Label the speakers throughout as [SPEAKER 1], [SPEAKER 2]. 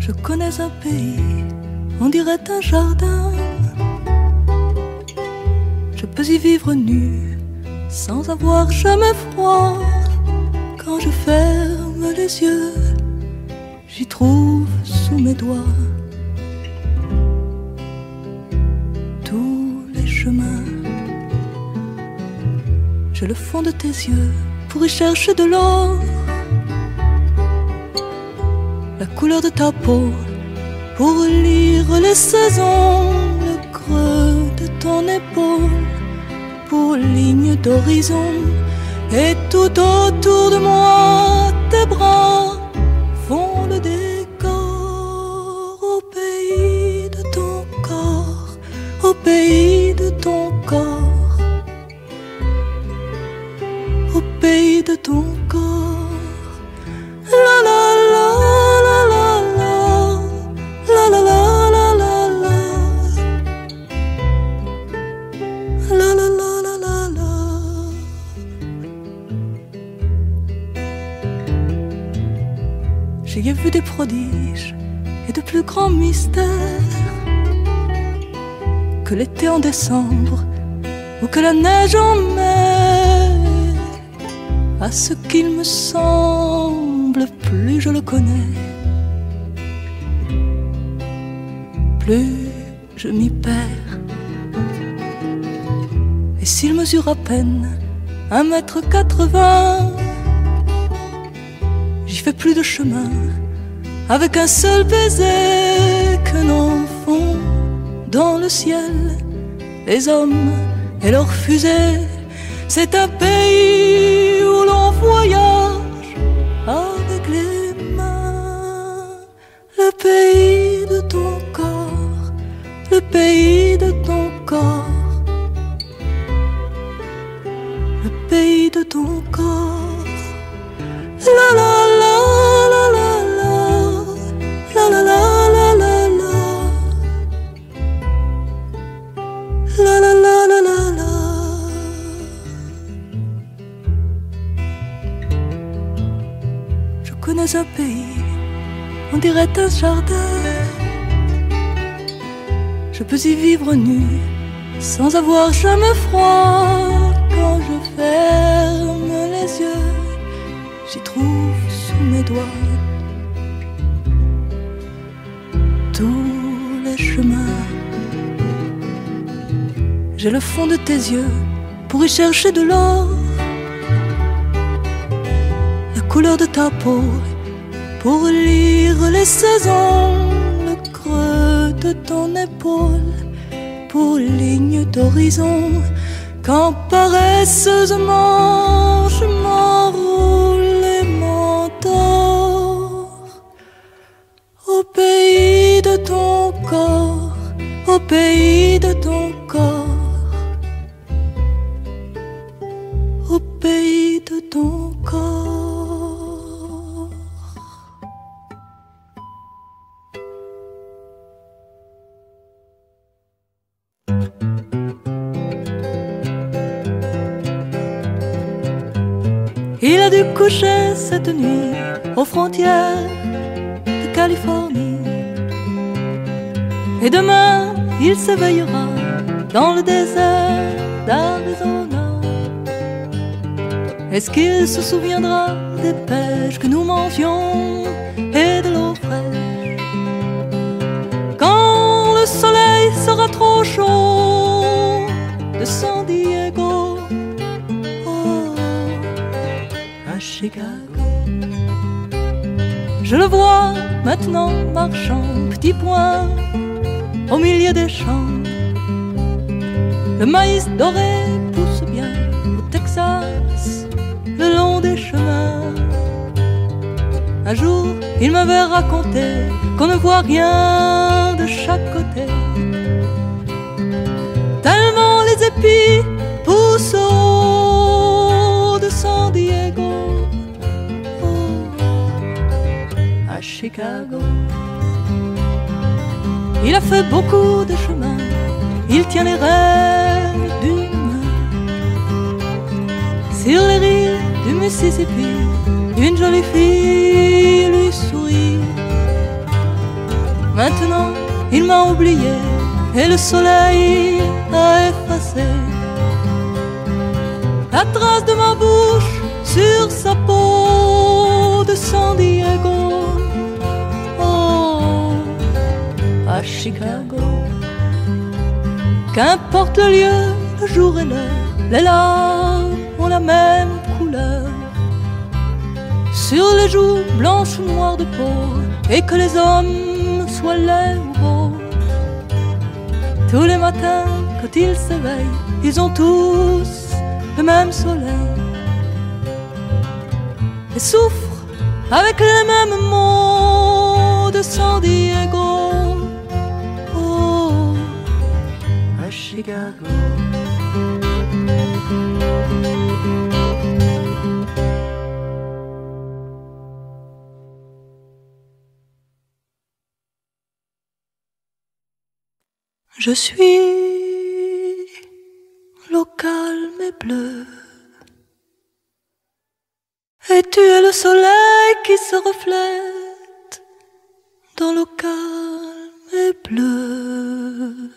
[SPEAKER 1] Je connais un pays, on dirait un jardin. Je peux y vivre nu, sans avoir jamais froid. Quand je ferme les yeux, j'y trouve sous mes doigts tous les chemins. J'ai le fond de tes yeux pour y chercher de l'or, la couleur de ta peau pour lire les saisons, le creux de ton épaule pour ligne d'horizon. Et tout autour de moi, tes bras font le décor. Au pays de ton corps, au pays de ton corps, au pays de ton corps. La la la la la la la la la la la la la la. J'y ai vu des prodiges et de plus grands mystères que l'été en décembre ou que la neige en mai. À ce qu'il me semble, plus je le connais, plus je m'y perds. Et s'il mesure à peine 1,80 m, j'y fais plus de chemin avec un seul baiser qu'un enfant dans le ciel. Les hommes et leurs fusées, c'est un pays où l'on voyage avec les mains. Le pays de ton corps, le pays de ton corps, le pays de ton corps. La la la la la la la la la la la la la la la la. Je connais un pays, on dirait un jardin. Je peux y vivre nu, sans avoir jamais froid. Quand je ferme les yeux, j'y trouve sous mes doigts tous les chemins. J'ai le fond de tes yeux pour y chercher de l'or, la couleur de ta peau pour lire les saisons, le creux de ton épaule pour ligne d'horizon. Quand paresseusement je m'enroule les mentors. Au pays de ton corps, au pays de ton corps, au pays de ton corps. Il a dû coucher cette nuit aux frontières de Californie, et demain il s'éveillera dans le désert d'Arizona. Est-ce qu'il se souviendra des pêches que nous mentions et de l'eau fraîche quand le soleil sera trop chaud de San Diego à Chicago? Je le vois maintenant marchant petit point au milieu des champs. Le maïs doré pousse bien au Texas, le long des chemins. Un jour, il m'avait raconté qu'on ne voit rien de chaque côté, tellement les épis poussent haut de San Diego à Chicago. Il a fait beaucoup de chemin, il tient les rênes d'une main. Sur les rives du Mississippi, une jolie fille lui sourit. Maintenant, il m'a oublié et le soleil a effacé la trace de ma bouche sur sa peau de San Diego. Oh, à Chicago. Qu'importe le lieu, le jour et l'heure, les larmes ont la même couleur sur les joues blanches ou noires de peau, et que les hommes soient laids ou beaux. Tous les matins, quand ils s'éveillent, ils ont tous le même soleil et souffrent avec les mêmes mots de San Diego. Oh, à Chicago. Je suis l'eau calme et bleue, et tu es le soleil qui se reflète dans l'eau calme et bleue,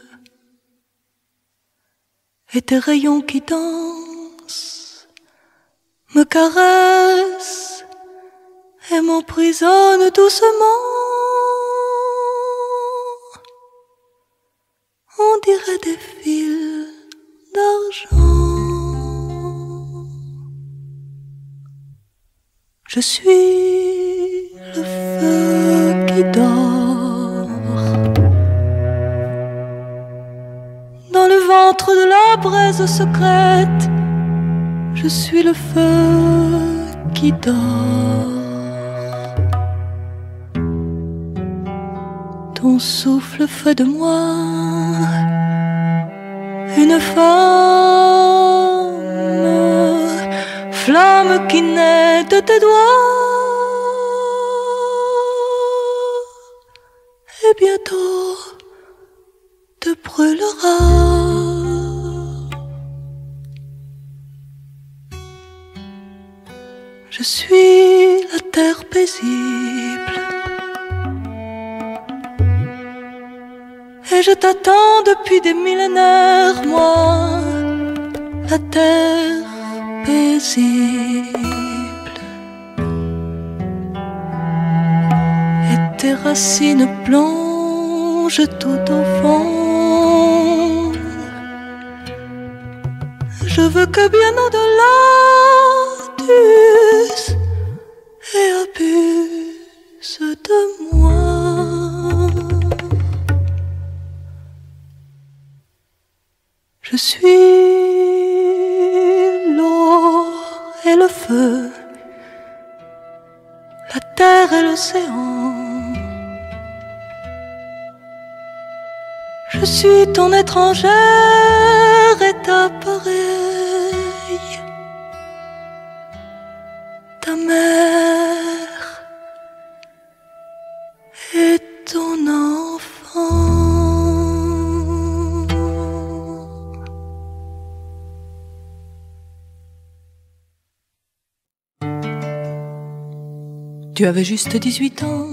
[SPEAKER 1] et tes rayons qui dansent me caressent et m'emprisonnent doucement. On dirait des fils d'argent. Je suis le feu qui dort dans le ventre de la braise secrète. Je suis le feu qui dort. Ton souffle fait de moi une femme, flamme qui naît de tes doigts, et bientôt te brûlera. Je suis la terre paisible, et je t'attends depuis des millénaires, moi, la terre paisible. Et tes racines plongent tout au fond. Je veux que bien au-delà tu uses et abuses de moi. Je suis l'eau et le feu, la terre et l'océan. Je suis ton étrangère et ta pareille, ta mère et ton enfant. Tu avais juste 18 ans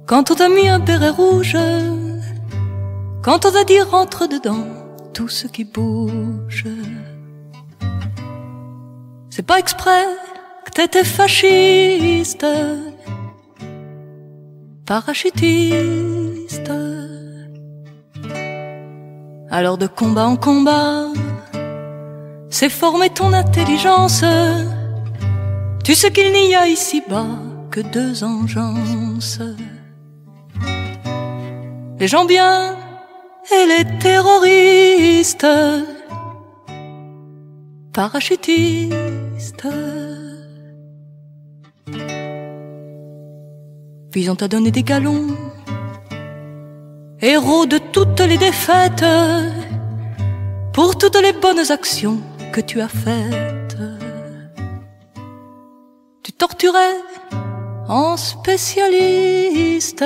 [SPEAKER 1] quand on t'a mis un béret rouge, quand on t'a dit rentre dedans tout ce qui bouge. C'est pas exprès que t'étais fasciste, parachutiste. Alors de combat en combat, c'est former ton intelligence. Tu sais qu'il n'y a ici-bas que deux engences, les gens bien et les terroristes, parachutistes. Puis on t'a donné des galons, héros de toutes les défaites, pour toutes les bonnes actions que tu as faites. Tu torturais en spécialiste,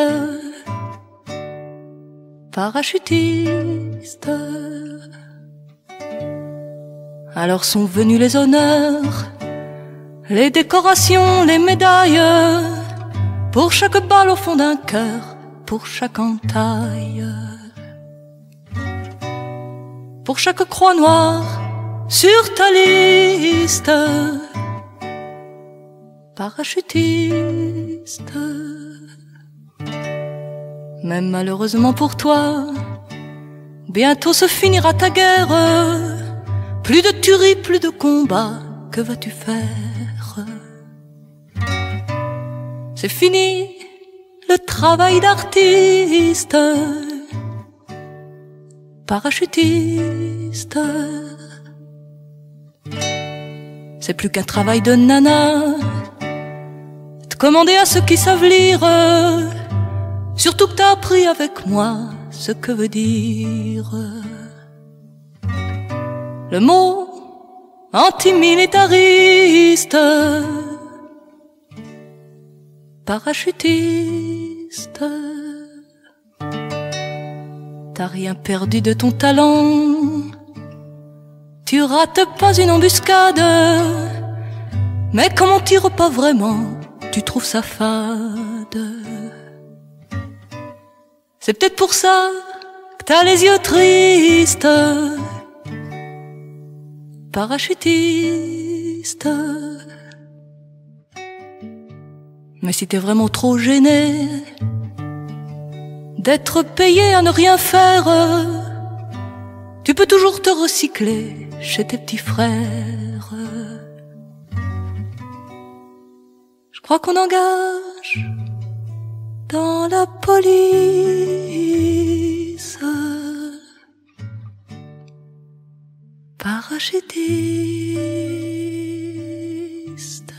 [SPEAKER 1] parachutiste. Alors sont venus les honneurs, les décorations, les médailles, pour chaque balle au fond d'un cœur, pour chaque entaille, pour chaque croix noire sur ta liste, parachutiste. Mais malheureusement pour toi, bientôt se finira ta guerre. Plus de tuerie, plus de combat, que vas-tu faire? C'est fini le travail d'artiste, parachutiste. C'est plus qu'un travail de nana, te commander à ceux qui savent lire. Surtout que t'as appris avec moi ce que veut dire le mot antimilitariste, parachutiste. T'as rien perdu de ton talent, tu rates pas une embuscade, mais comme on tire pas vraiment, tu trouves ça fade. C'est peut-être pour ça que t'as les yeux tristes, parachutiste. Mais si t'es vraiment trop gêné d'être payé à ne rien faire, tu peux toujours te recycler chez tes petits frères. Je crois qu'on engage dans la police parachutiste.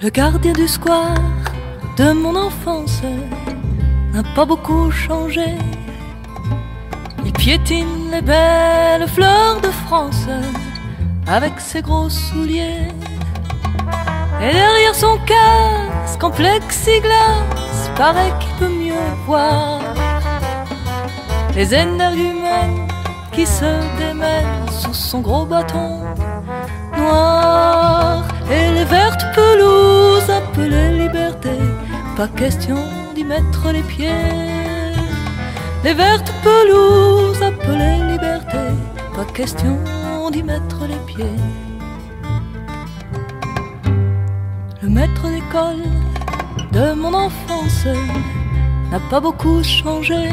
[SPEAKER 1] Le gardien du square de mon enfance n'a pas beaucoup changé. Il piétine les belles fleurs de France avec ses gros souliers. Et derrière son casque en plexiglas, paraît qu'il peut mieux voir les énergumènes qui se démènent sous son gros bâton noir. Et les vertes pelouses appelées liberté, pas question d'y mettre les pieds. Les vertes pelouses appelées liberté, pas question d'y mettre les pieds. Le maître d'école de mon enfance n'a pas beaucoup changé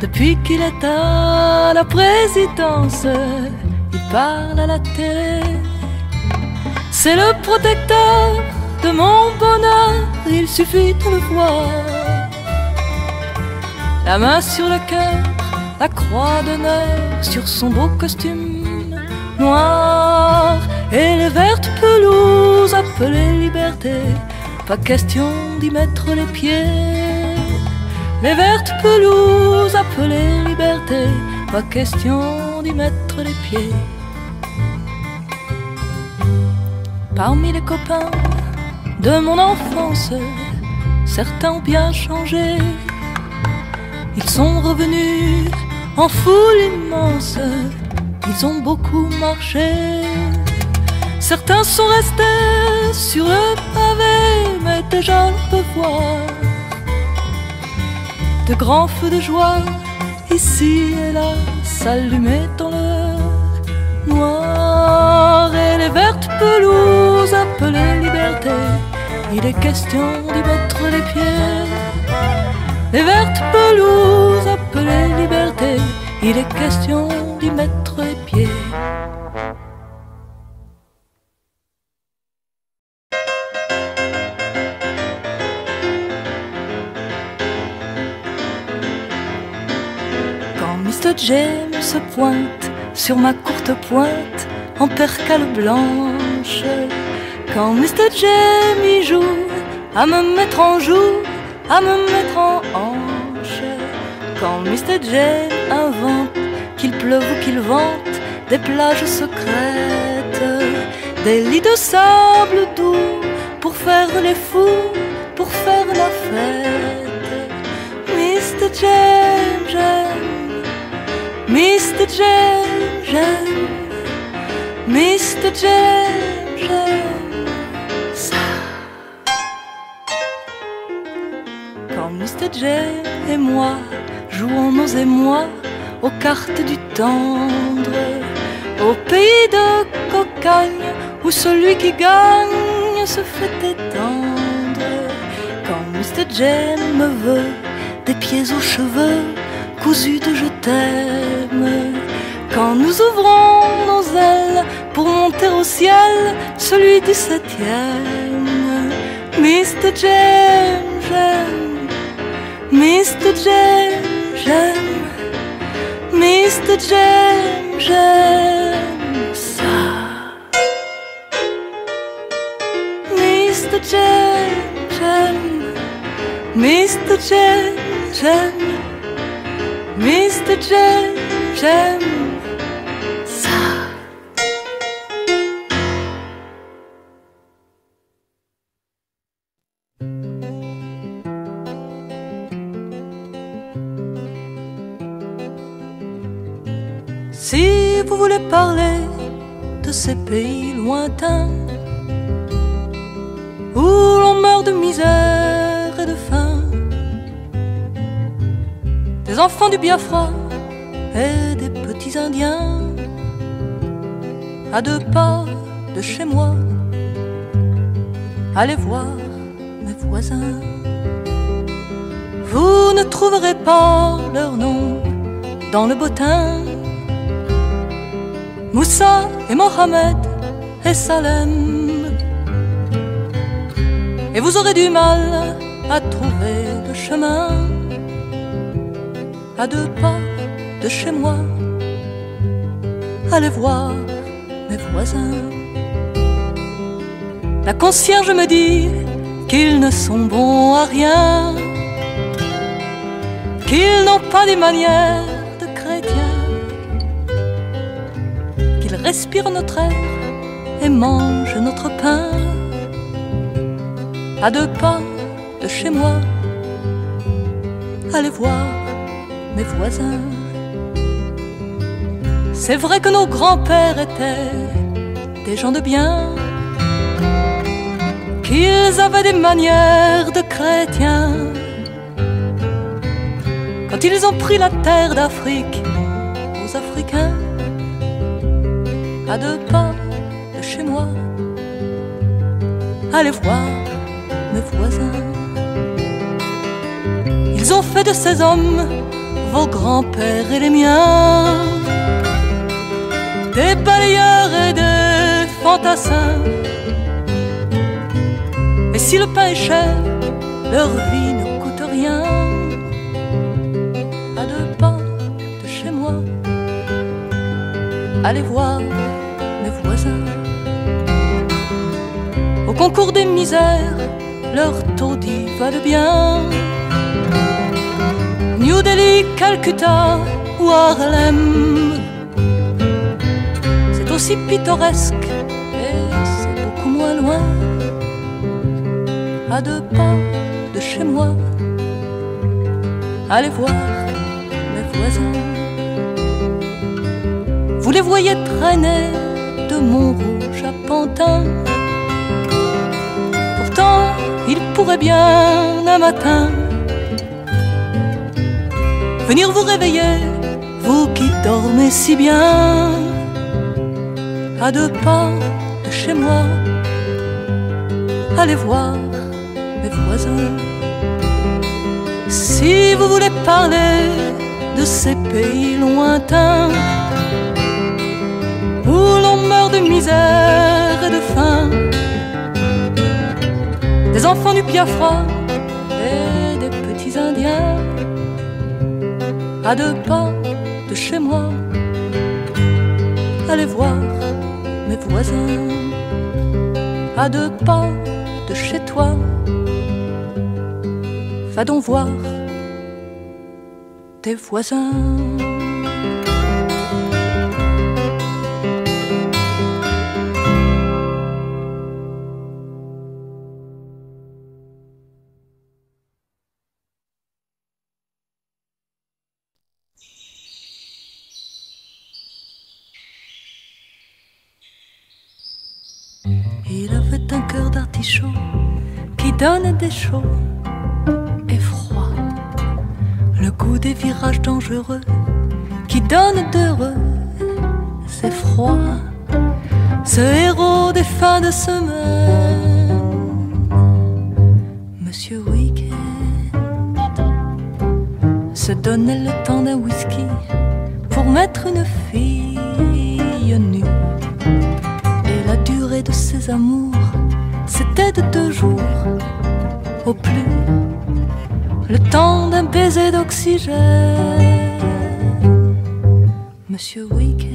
[SPEAKER 1] depuis qu'il est à la présidence. Il parle à la télé, c'est le protecteur de mon bonheur, il suffit de le voir. La main sur le cœur, la croix d'honneur sur son beau costume noir. Et les vertes pelouses appelées liberté, pas question d'y mettre les pieds. Les vertes pelouses appelées liberté, pas question d'y mettre les pieds. Parmi les copains de mon enfance, certains ont bien changé. Ils sont revenus en foule immense, ils ont beaucoup marché. Certains sont restés sur le pavé, mais déjà on peut voir de grands feux de joie ici et là s'allumer dans le noir. Et les vertes pelouses appelées liberté, il est question d'y mettre les pieds. Les vertes pelouses appelées liberté, il est question d'y mettre les pieds. Quand Mr. James se pointe sur ma courte pointe en percale blanche, quand Mr. James y joue à me mettre en joue, à me mettre en hanche, quand Mr. James invente qu'il pleuve ou qu'il vente des plages secrètes, des lits de sable doux pour faire les fous, pour faire la fête. Mr. James, j'aime ça. Quand Mr. James et moi jouons nos émois aux cartes du tendre, au pays de cocagne où celui qui gagne se fait étendre. Quand Mr. James me veut des pieds aux cheveux cousus de je t'aime, quand nous ouvrons nos ailes pour monter au ciel celui du 7e, Mr. James, j'aime, Mr. James, j'aime, Mr. James, j'aime ça. Mr. James, j'aime, Mr. James, j'aime, Mr. James, j'aime ça. Si vous voulez parler de ces pays lointains où l'on meurt de misère et de faim, des enfants du Biafra et des petits Indiens, à 2 pas de chez moi, allez voir mes voisins. Vous ne trouverez pas leur nom dans le bottin, Moussa et Mohamed et Salem, et vous aurez du mal à trouver le chemin. À 2 pas de chez moi, allez voir mes voisins. La concierge me dit qu'ils ne sont bons à rien, qu'ils n'ont pas des manières de chrétiens, qu'ils respirent notre air et mangent notre pain. À 2 pas de chez moi, allez voir mes voisins. C'est vrai que nos grands-pères étaient des gens de bien, qu'ils avaient des manières de chrétiens. Quand ils ont pris la terre d'Afrique aux Africains, à 2 pas de chez moi, allez voir mes voisins. Ils ont fait de ces hommes, vos grands-pères et les miens, des balayeurs et des fantassins. Et si le pain est cher, leur vie ne coûte rien. À 2 pas de chez moi, allez voir mes voisins. Au concours des misères, leur taudis va de bien. New Delhi, Calcutta ou Harlem, c'est aussi pittoresque et c'est beaucoup moins loin. À 2 pas de chez moi, allez voir mes voisins. Vous les voyez traîner de Montrouge à Pantin, pourtant ils pourraient bien un matin venir vous réveiller, vous qui dormez si bien. À 2 pas de chez moi, allez voir mes voisins. Si vous voulez parler de ces pays lointains où l'on meurt de misère et de faim, des enfants du Biafra et des petits Indiens, à 2 pas de chez moi, allez voir mes voisins. À 2 pas de chez toi, va donc voir tes voisins. Il avait un cœur d'artichaut qui donne des chauds et froids, le goût des virages dangereux qui donne d'heureux c'est froid. Ce héros des fins de semaine, Monsieur Week-end, se donnait le temps d'un whisky pour mettre une fille nue. Et la durée de ses amours, c'était de 2 jours au plus, le temps d'un baiser d'oxygène. Monsieur Week-end.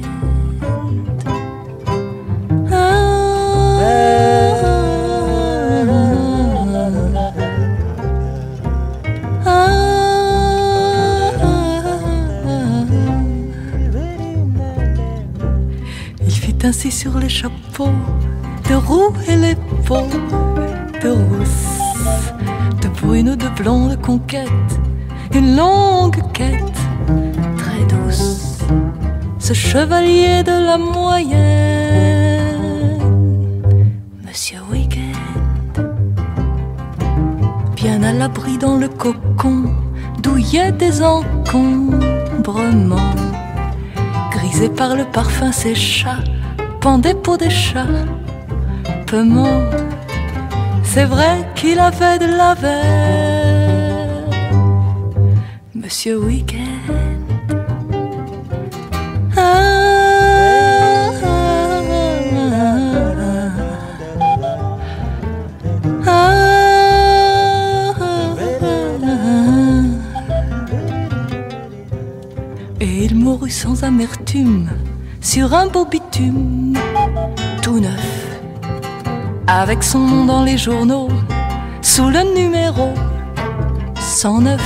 [SPEAKER 1] Il fit ainsi sur les chapeaux de roux et les peaux de rousse, de brune ou de blonde de conquête, une longue quête très douce. Ce chevalier de la moyenne, Monsieur Week-end, bien à l'abri dans le cocon d'où il y a des encombrements, grisé par le parfum ses chats pendaient pour des chats peuments. C'est vrai qu'il avait de la veine, Monsieur Week-end. Et il mourut sans amertume sur un beau bitume tout neuf, avec son nom dans les journaux sous le numéro 109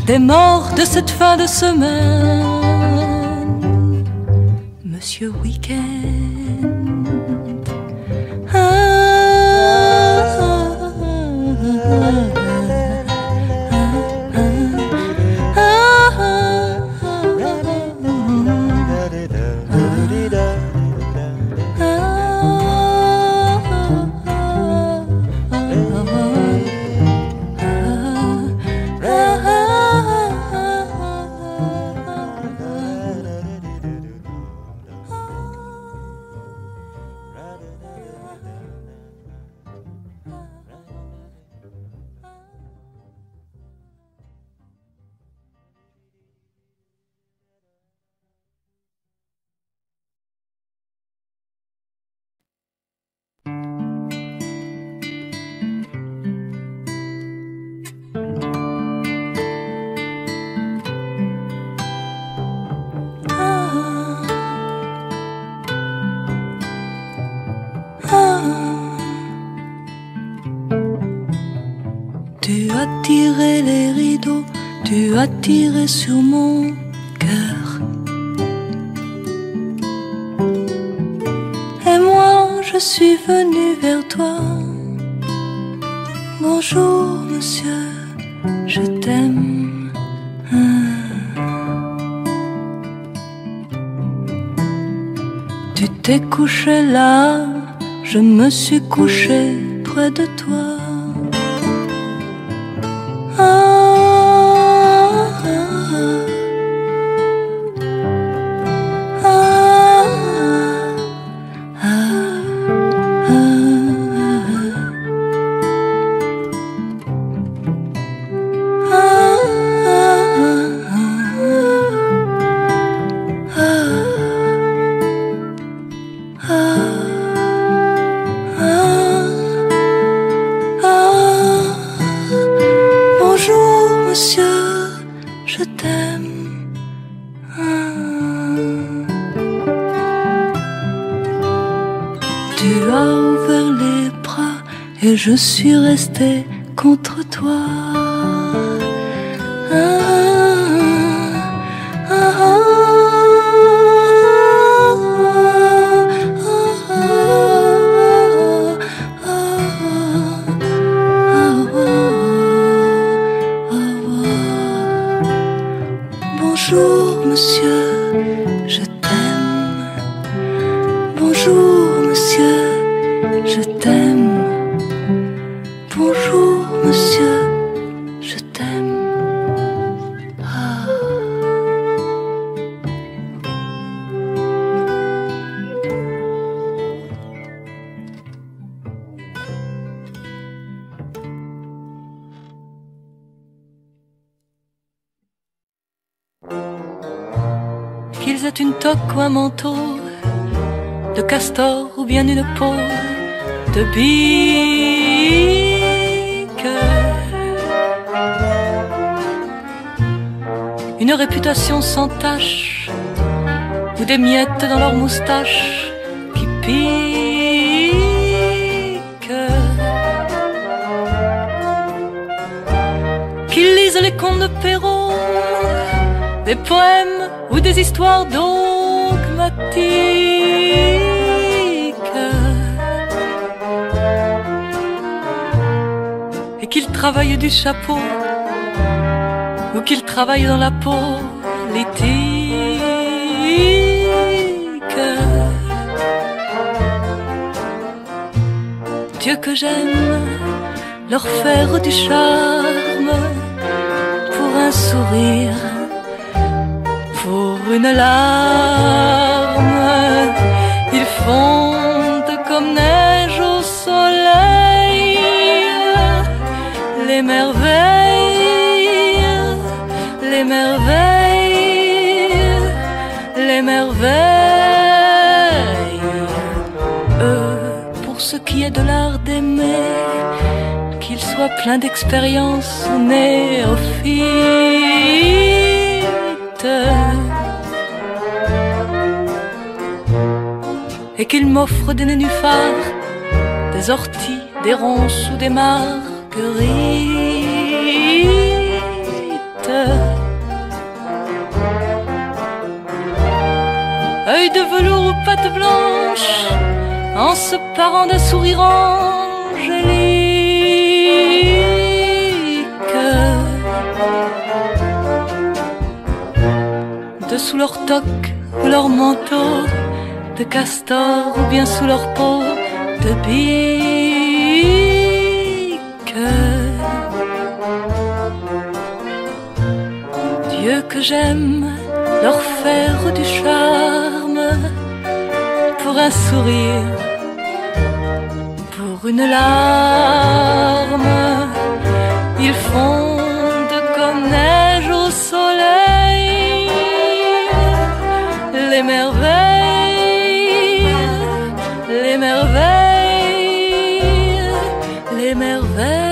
[SPEAKER 1] des morts de cette fin de semaine, Monsieur Week-end. Tu as tiré les rideaux, tu as tiré sur mon cœur. Et moi je suis venue vers toi. Bonjour monsieur, je t'aime. Tu t'es couché là, je me suis couché près de toi. Tu as ouvert les bras et je suis restée contre toi. Bonjour monsieur, je t'aime. Bonjour monsieur, qu'ils aient une toque ou un manteau de castor ou bien une peau de bique. Une réputation sans tache ou des miettes dans leurs moustaches qui piquent. Qu'ils lisent les contes de Perrault, des poèmes ou des histoires dogmatiques, et qu'ils travaillent du chapeau ou qu'ils travaillent dans la politique. Dieu que j'aime leur faire du charme pour un sourire, pour une larme. Ils fondent comme neige au soleil, les merveilles, les merveilles, les merveilles. Pour ce qui est de l'art d'aimer, qu'il soit plein d'expérience ou néophyte, et qu'il m'offre des nénuphars, des orties, des ronces ou des marguerites. Œil de velours ou patte blanche, en se parant d'un sourire angélique. Dessous leur toque ou leur manteau de castor ou bien sous leur peau de bique. Dieu que j'aime leur faire du charme pour un sourire, pour une larme. Ils fondent comme neige au soleil, les merveilles, les merveilles, les merveilles.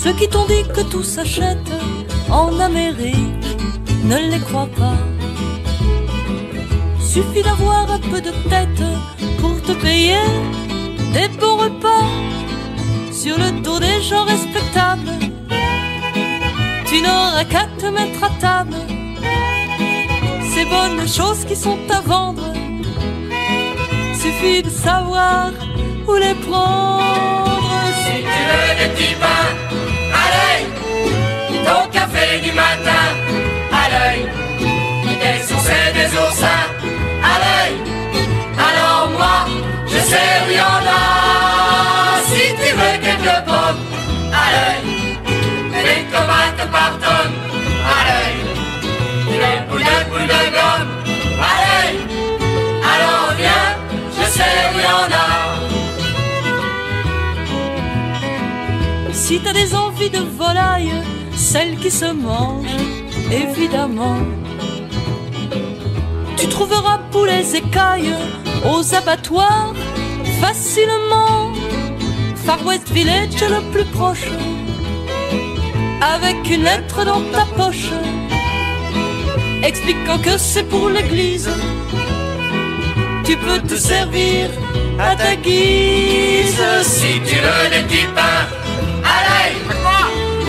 [SPEAKER 1] Ceux qui t'ont dit que tout s'achète en Amérique, ne les crois pas. Suffit d'avoir un peu de tête pour te payer des bons repas sur le dos des gens respectables. Tu n'auras qu'à te mettre à table. Ces bonnes choses qui sont à vendre, suffit de savoir où les prendre.
[SPEAKER 2] Si tu veux des petits pains à l'œil, ton café du matin à l'œil, des sources et des oursins à l'œil, alors moi je sais où il y en a. Si tu veux quelques pommes à l'œil, des tomates par tonne à l'œil, des boules de gomme à l'œil, alors viens, je sais où il y en a.
[SPEAKER 1] Si t'as des envies de volaille, celles qui se mangent, évidemment. Tu trouveras poulets écailles aux abattoirs facilement. Far West Village le plus proche, avec une lettre dans ta poche, expliquant que c'est pour l'église. Tu peux te servir à ta guise.
[SPEAKER 2] Si tu veux des petits pains à l'œil,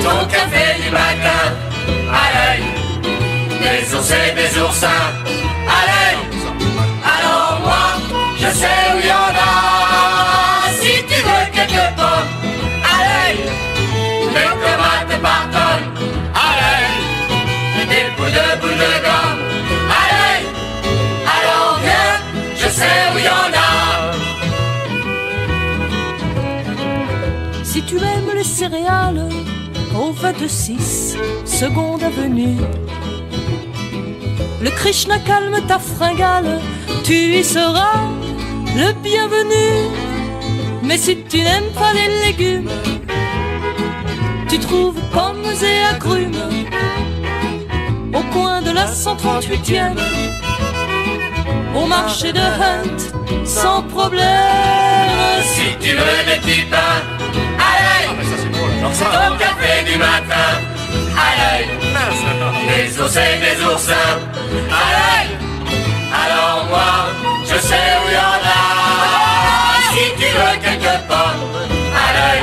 [SPEAKER 2] ton café du matin à l'œil, des ours et des oursins à l'œil, alors moi je sais où il y en a. Si tu veux quelques pommes à l'œil, des tomates par tonne à l'œil, des boules de gomme à l'œil, alors viens, je sais où il y en a.
[SPEAKER 1] Si tu aimes les céréales au 26 seconde avenue. Le Krishna calme ta fringale, tu y seras le bienvenu. Mais si tu n'aimes pas les légumes, tu trouves pommes et agrumes au coin de la 138e, au marché de Hunt, sans problème.
[SPEAKER 2] Si tu veux des petits pains, allez, au café du matin, allez, des ours et des oursins, allez, alors moi, je sais où il y en a. Si tu veux quelques pommes, allez,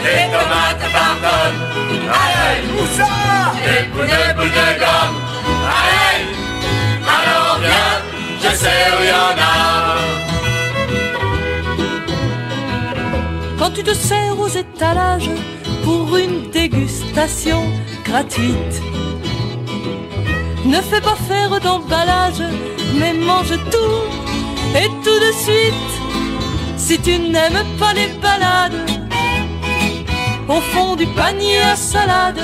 [SPEAKER 2] des tomates par tonne, allez, des boules de gomme, allez, alors viens, je sais où il y en a.
[SPEAKER 1] Quand tu te sers aux étalages pour une dégustation gratuite, ne fais pas faire d'emballage, mais mange tout et tout de suite. Si tu n'aimes pas les balades au fond du panier à salade,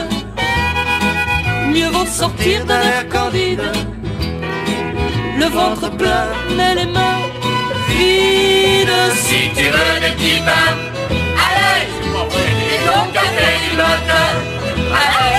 [SPEAKER 1] mieux vaut sortir d'un air candide, le ventre plein mais les mains vides.
[SPEAKER 2] Si tu veux des petits pains, allez, et ton café du matin, allez,